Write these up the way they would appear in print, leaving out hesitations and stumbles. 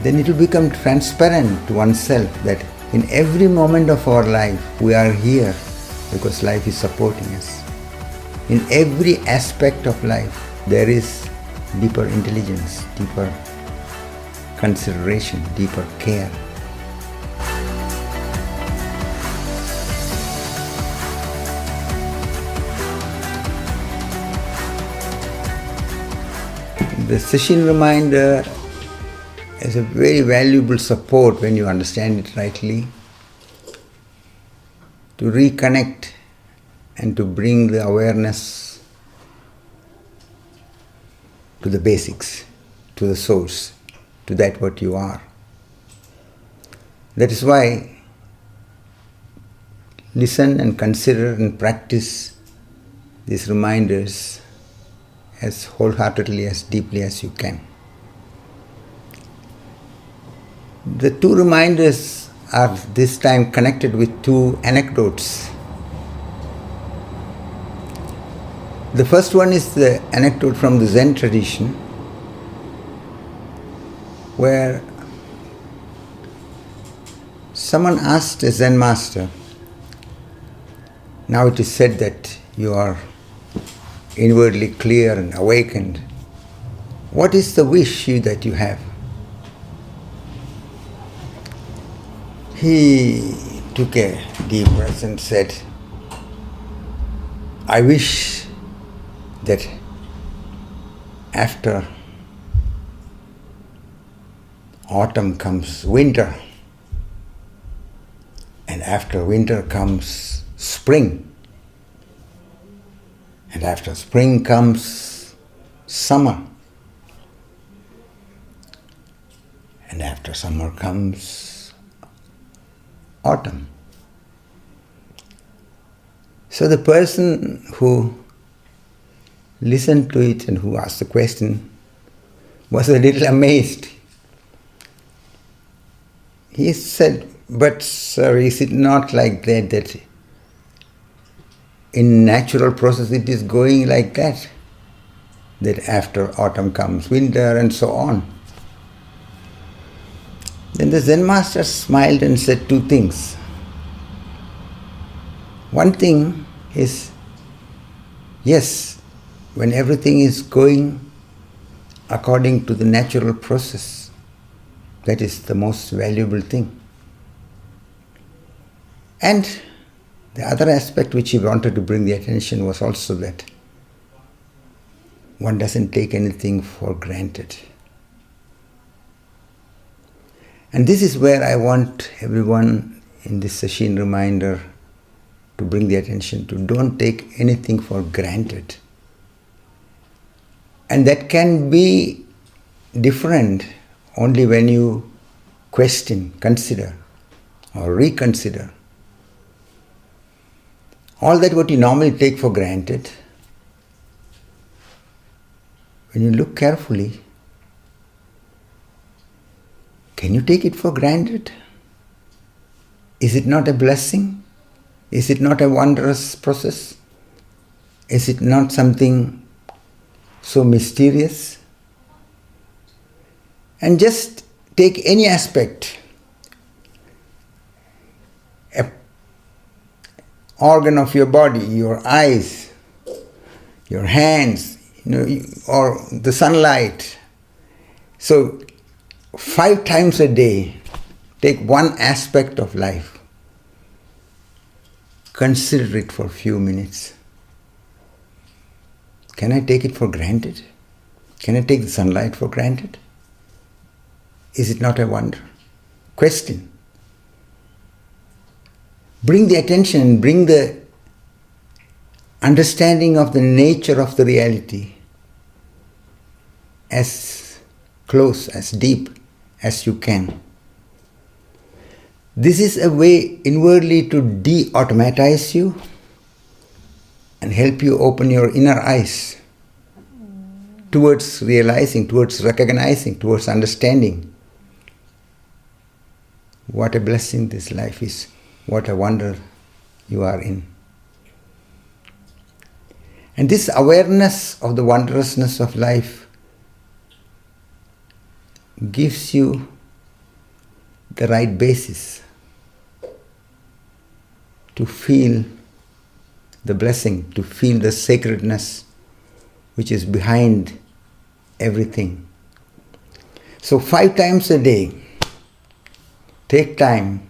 then it will become transparent to oneself that in every moment of our life we are here because life is supporting us. In every aspect of life there is deeper intelligence, deeper consideration, deeper care. The Sesshin reminder is a very valuable support when you understand it rightly, to reconnect and to bring the awareness to the basics, to the source, to that what you are. That is why listen and consider and practice these reminders as wholeheartedly, as deeply as you can. The two reminders are this time connected with two anecdotes. The first one is the anecdote from the Zen tradition, where someone asked a Zen master, now it is said that you are inwardly clear and awakened, what is the wish that you have? He took a deep breath and said, I wish that after autumn comes winter, and after winter comes spring, and after spring comes summer, and after summer comes autumn. So the person who listened to it and who asked the question was a little amazed. He said, but sir, is it not like that in natural process it is going like that after autumn comes winter and so on? Then the Zen master smiled and said two things. One thing is, yes, when everything is going according to the natural process, that is the most valuable thing. And the other aspect which he wanted to bring the attention was also that one doesn't take anything for granted. And this is where I want everyone in this Sesshin reminder to bring the attention to. Don't take anything for granted. And that can be different only when you question, consider, or reconsider. All that what you normally take for granted, when you look carefully, can you take it for granted? Is it not a blessing? Is it not a wondrous process? Is it not something so mysterious? And just take any aspect, an organ of your body, your eyes, your hands, or the sunlight. So 5 times a day, take one aspect of life. Consider it for a few minutes. Can I take it for granted? Can I take the sunlight for granted? Is it not a wonder? Question. Bring the attention, bring the understanding of the nature of the reality as close, as deep as you can. This is a way inwardly to de-automatize you and help you open your inner eyes towards realizing, towards recognizing, towards understanding what a blessing this life is, what a wonder you are in. And this awareness of the wondrousness of life gives you the right basis to feel the blessing, to feel the sacredness which is behind everything. So 5 times a day, take time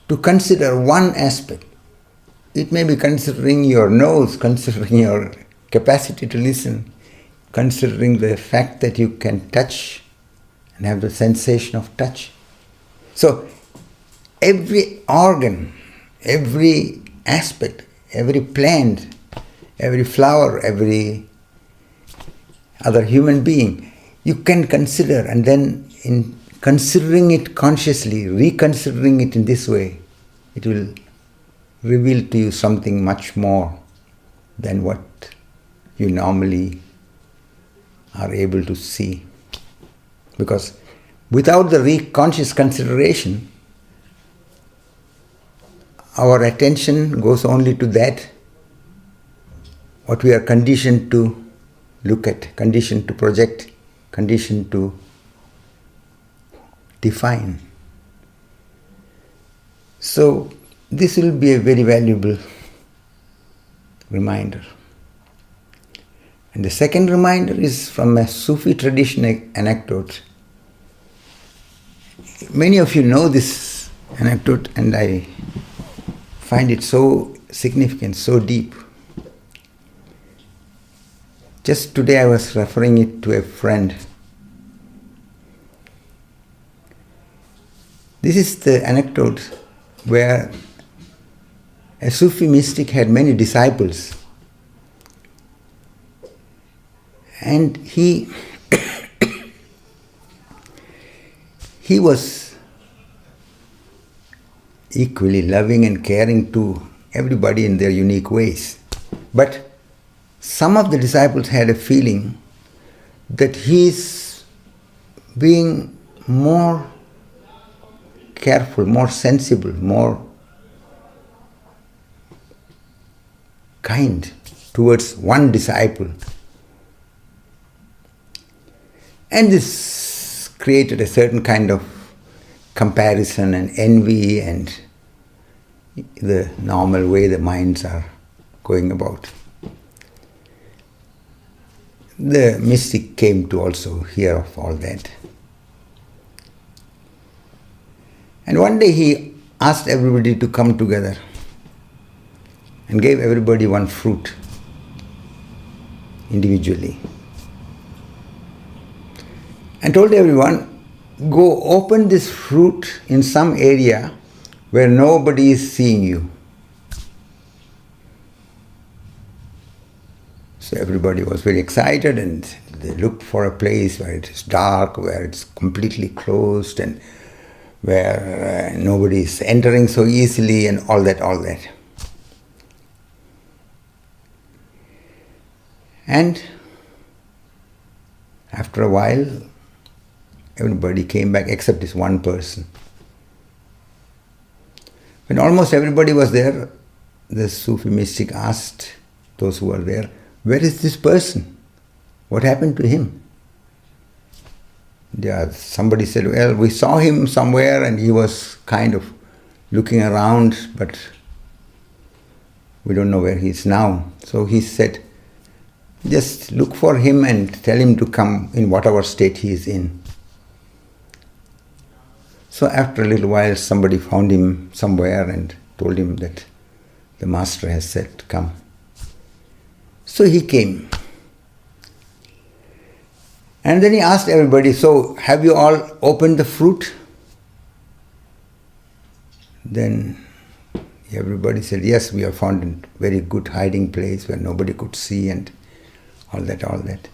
to consider one aspect. It may be considering your nose, considering your capacity to listen, considering the fact that you can touch and have the sensation of touch. So every organ, every aspect, every plant, every flower, every other human being, you can consider, and then in considering it consciously, reconsidering it in this way, it will reveal to you something much more than what you normally are able to see. Because without the conscious consideration, our attention goes only to that, what we are conditioned to look at, conditioned to project, conditioned to define. So this will be a very valuable reminder. And the second reminder is from a Sufi tradition anecdote. Many of you know this anecdote, and I find it so significant, so deep. Just today I was referring it to a friend. This is the anecdote where a Sufi mystic had many disciples, and he was equally loving and caring to everybody in their unique ways. But some of the disciples had a feeling that he is being more careful, more sensible, more kind towards one disciple. And this created a certain kind of comparison and envy and the normal way the minds are going about. The mystic came to also hear of all that. And one day he asked everybody to come together and gave everybody one fruit individually. And told everyone, go open this fruit in some area where nobody is seeing you. So everybody was very excited, and they looked for a place where it is dark, where it's completely closed, and where nobody is entering so easily, and all that. And after a while, everybody came back except this one person. When almost everybody was there, the Sufi mystic asked those who were there, where is this person? What happened to him? Somebody said, well, we saw him somewhere and he was kind of looking around, but we don't know where he is now. So he said, just look for him and tell him to come in whatever state he is in. So after a little while, somebody found him somewhere and told him that the master has said, come. So he came. And then he asked everybody, so have you all opened the fruit? Then everybody said, yes, we have found a very good hiding place where nobody could see and all that.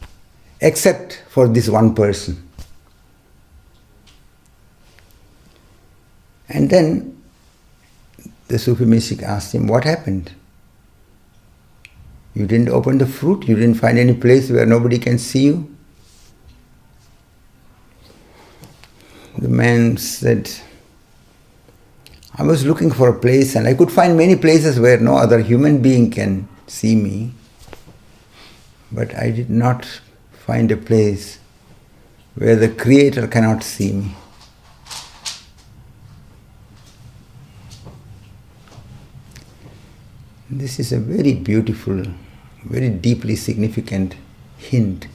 Except for this one person. And then the Sufi mystic asked him, what happened? You didn't open the fruit? You didn't find any place where nobody can see you? The man said, I was looking for a place and I could find many places where no other human being can see me. But I did not find a place where the Creator cannot see me. This is a very beautiful, very deeply significant hint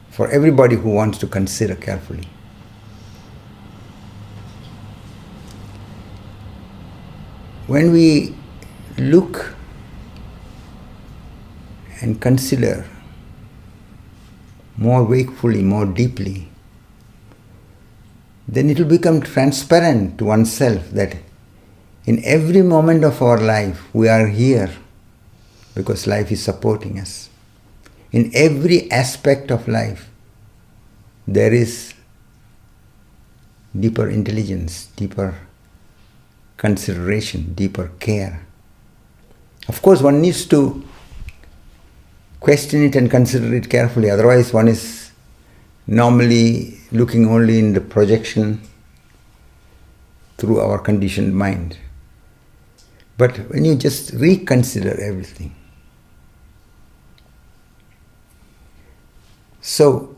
for everybody who wants to consider carefully. When we look and consider more wakefully, more deeply, then it will become transparent to oneself that in every moment of our life we are here because life is supporting us. In every aspect of life there is deeper intelligence, deeper consideration, deeper care. Of course, one needs to question it and consider it carefully, otherwise one is normally looking only in the projection through our conditioned mind. But when you just reconsider everything, so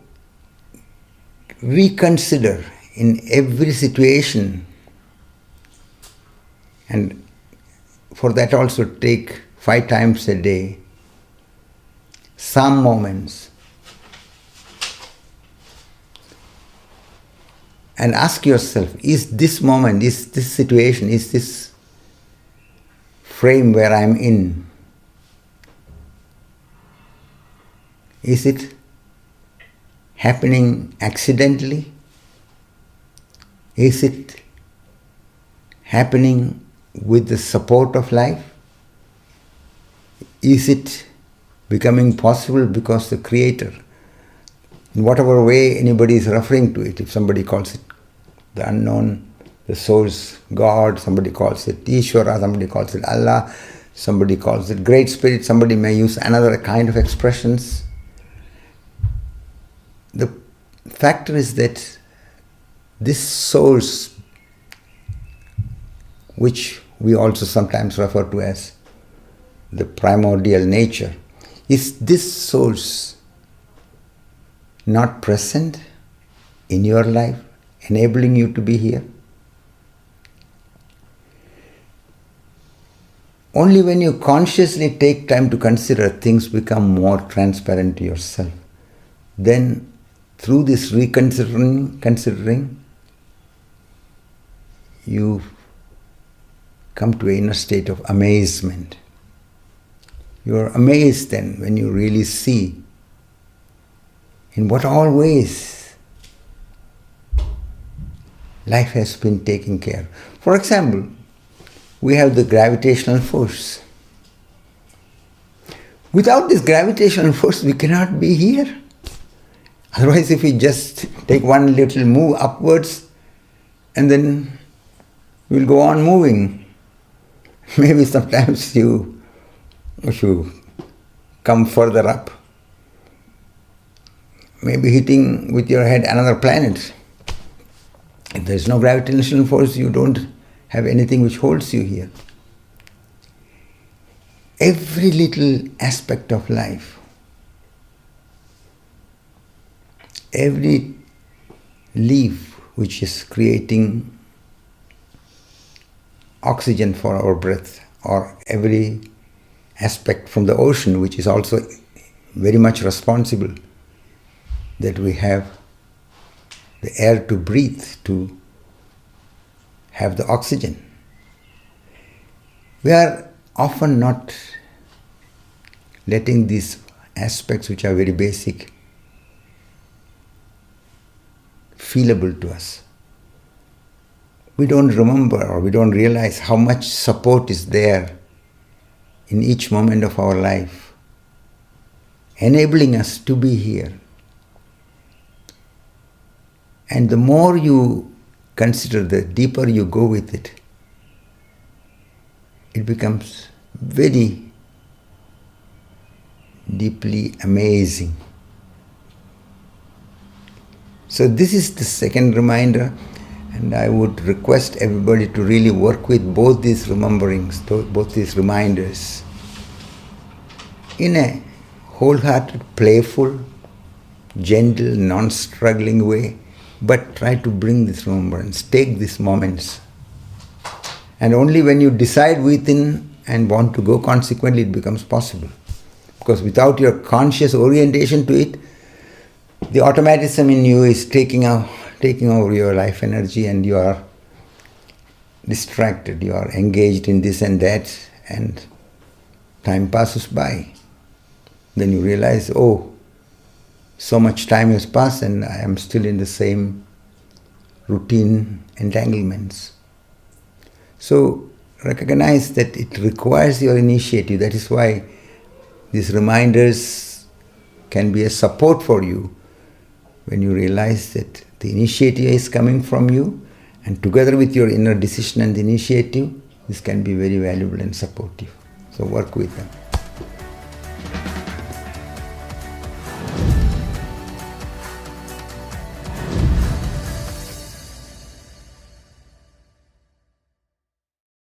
reconsider in every situation, and for that also take 5 times a day some moments and ask yourself, is this moment, is this situation, is this frame where I am in, is it happening accidentally? Is it happening with the support of life? Is it becoming possible because the Creator, in whatever way anybody is referring to it, if somebody calls it the unknown, the source, God, somebody calls it Ishvara, somebody calls it Allah, somebody calls it Great Spirit, somebody may use another kind of expressions. The factor is that this source, which we also sometimes refer to as the primordial nature, is this source not present in your life, enabling you to be here? Only when you consciously take time to consider, things become more transparent to yourself. Then, through this considering, you come to an inner state of amazement. You are amazed then when you really see in what all ways life has been taken care. For example, we have the gravitational force. Without this gravitational force, we cannot be here. Otherwise, if we just take one little move upwards and then we'll go on moving. Maybe sometimes if you come further up, maybe hitting with your head another planet. If there is no gravitational force, you don't have anything which holds you here. Every little aspect of life, every leaf which is creating oxygen for our breath, or every aspect from the ocean which is also very much responsible that we have the air to breathe, to have the oxygen. We are often not letting these aspects which are very basic feelable to us. We don't remember or we don't realize how much support is there in each moment of our life, enabling us to be here. And the more you consider, the deeper you go with it, it becomes very deeply amazing. So this is the second reminder, and I would request everybody to really work with both these rememberings, both these reminders, in a wholehearted, playful, gentle, non-struggling way, but try to bring this remembrance, take these moments. And only when you decide within and want to go, consequently it becomes possible. Because without your conscious orientation to it, the automatism in you is taking over your life energy, and you are distracted, you are engaged in this and that, and time passes by. Then you realize, oh, so much time has passed and I am still in the same routine entanglements. So recognize that it requires your initiative. That is why these reminders can be a support for you when you realize that the initiative is coming from you, and together with your inner decision and initiative, this can be very valuable and supportive. So work with them.